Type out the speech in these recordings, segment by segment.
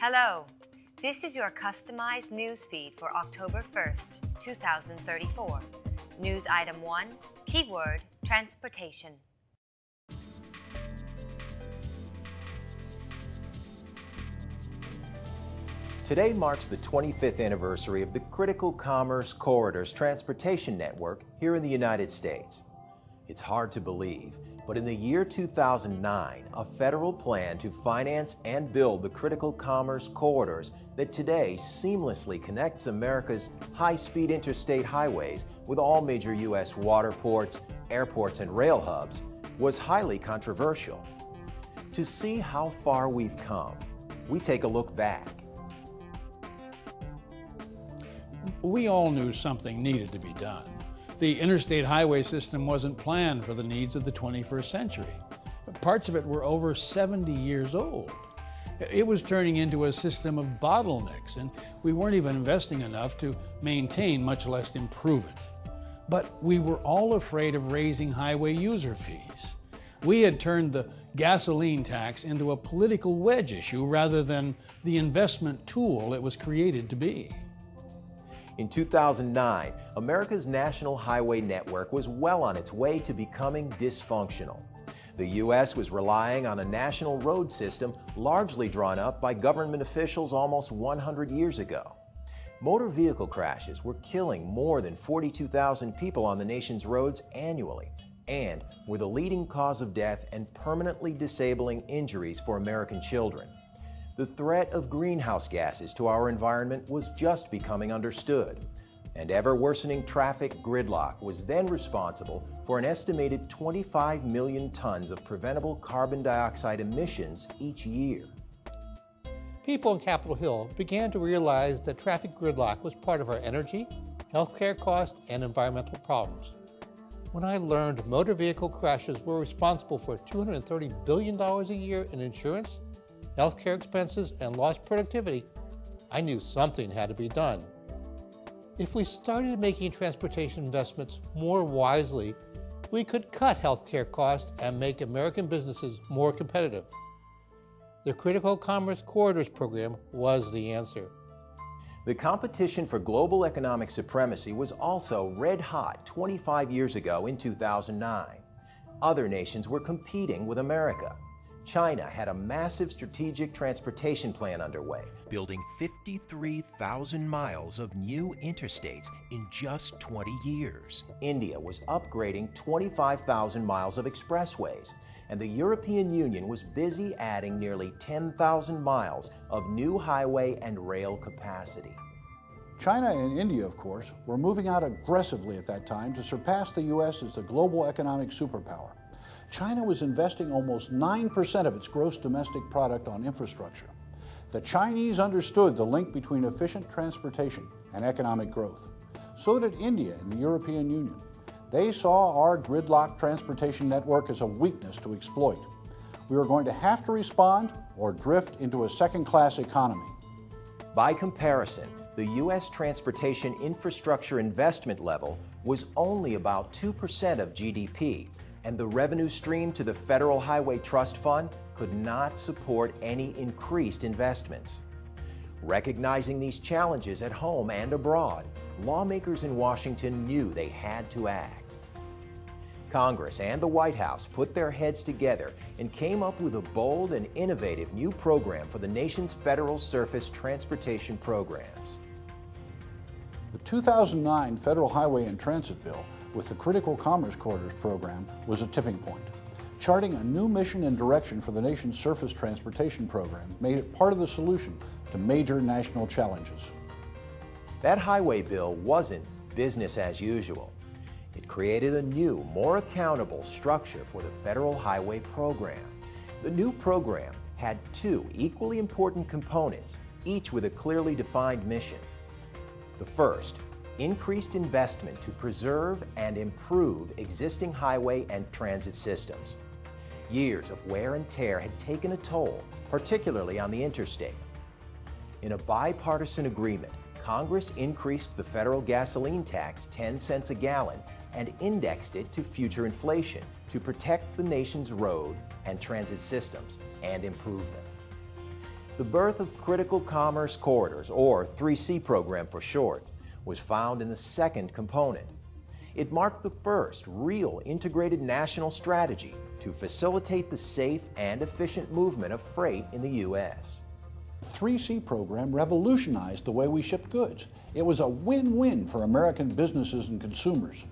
Hello, this is your customized news feed for October 1st, 2034. News Item 1, keyword, transportation. Today marks the 25th anniversary of the Critical Commerce Corridors Transportation Network here in the United States. It's hard to believe, but in the year 2009, a federal plan to finance and build the critical commerce corridors that today seamlessly connects America's high-speed interstate highways with all major U.S. waterports, airports, and rail hubs was highly controversial. To see how far we've come, we take a look back. We all knew something needed to be done. The interstate highway system wasn't planned for the needs of the 21st century. Parts of it were over 70 years old. It was turning into a system of bottlenecks, and we weren't even investing enough to maintain, much less improve it. But we were all afraid of raising highway user fees. We had turned the gasoline tax into a political wedge issue rather than the investment tool it was created to be. In 2009, America's national highway network was well on its way to becoming dysfunctional. The U.S. was relying on a national road system largely drawn up by government officials almost 100 years ago. Motor vehicle crashes were killing more than 42,000 people on the nation's roads annually and were the leading cause of death and permanently disabling injuries for American children. The threat of greenhouse gases to our environment was just becoming understood, and ever-worsening traffic gridlock was then responsible for an estimated 25 million tons of preventable carbon dioxide emissions each year. People in Capitol Hill began to realize that traffic gridlock was part of our energy, healthcare costs, and environmental problems. When I learned motor vehicle crashes were responsible for $230 billion a year in insurance, healthcare expenses, and lost productivity, I knew something had to be done. If we started making transportation investments more wisely, we could cut healthcare costs and make American businesses more competitive. The Critical Commerce Corridors program was the answer. The competition for global economic supremacy was also red hot 25 years ago in 2009. Other nations were competing with America. China had a massive strategic transportation plan underway, building 53,000 miles of new interstates in just 20 years. India was upgrading 25,000 miles of expressways, and the European Union was busy adding nearly 10,000 miles of new highway and rail capacity. China and India, of course, were moving out aggressively at that time to surpass the U.S. as the global economic superpower. China was investing almost 9% of its gross domestic product on infrastructure. The Chinese understood the link between efficient transportation and economic growth. So did India and the European Union. They saw our gridlock transportation network as a weakness to exploit. We were going to have to respond or drift into a second-class economy. By comparison, the U.S. transportation infrastructure investment level was only about 2% of GDP, and the revenue stream to the Federal Highway Trust Fund could not support any increased investments. Recognizing these challenges at home and abroad, lawmakers in Washington knew they had to act. Congress and the White House put their heads together and came up with a bold and innovative new program for the nation's federal surface transportation programs. The 2009 Federal Highway and Transit Bill with the Critical Commerce Corridors program was a tipping point. Charting a new mission and direction for the nation's surface transportation program made it part of the solution to major national challenges. That highway bill wasn't business as usual. It created a new, more accountable structure for the federal highway program. The new program had two equally important components, each with a clearly defined mission. The first, increased investment to preserve and improve existing highway and transit systems. Years of wear and tear had taken a toll, particularly on the interstate. In a bipartisan agreement, Congress increased the federal gasoline tax 10 cents a gallon and indexed it to future inflation to protect the nation's road and transit systems and improve them. The birth of Critical Commerce Corridors, or 3C program for short, was found in the second component. It marked the first real integrated national strategy to facilitate the safe and efficient movement of freight in the U.S. The 3C program revolutionized the way we shipped goods. It was a win-win for American businesses and consumers.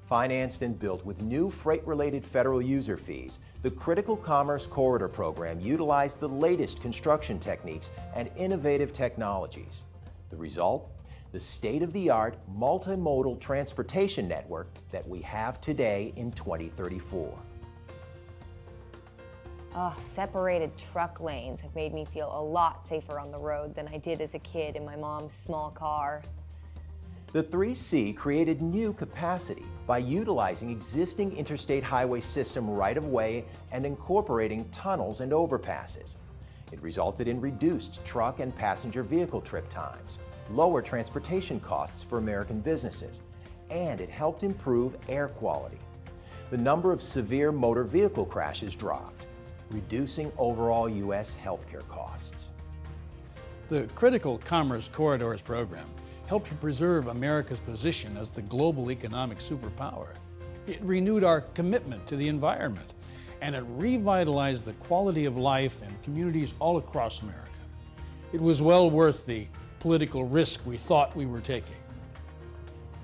Financed and built with new freight-related federal user fees, the Critical Commerce Corridor program utilized the latest construction techniques and innovative technologies. The result? The state-of-the-art multimodal transportation network that we have today in 2034. Separated truck lanes have made me feel a lot safer on the road than I did as a kid in my mom's small car. The 3C created new capacity by utilizing existing interstate highway system right-of-way and incorporating tunnels and overpasses. It resulted in reduced truck and passenger vehicle trip times, lower transportation costs for American businesses, and it helped improve air quality. The number of severe motor vehicle crashes dropped, reducing overall U.S. healthcare costs. The Critical Commerce Corridors program helped to preserve America's position as the global economic superpower. It renewed our commitment to the environment, and it revitalized the quality of life in communities all across America. It was well worth the political risk we thought we were taking.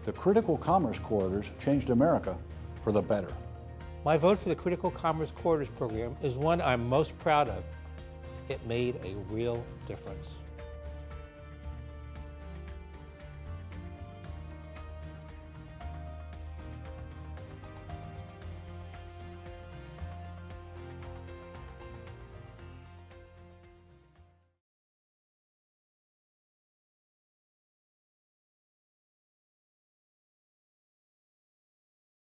The Critical Commerce Corridors changed America for the better. My vote for the Critical Commerce Corridors program is one I'm most proud of. It made a real difference.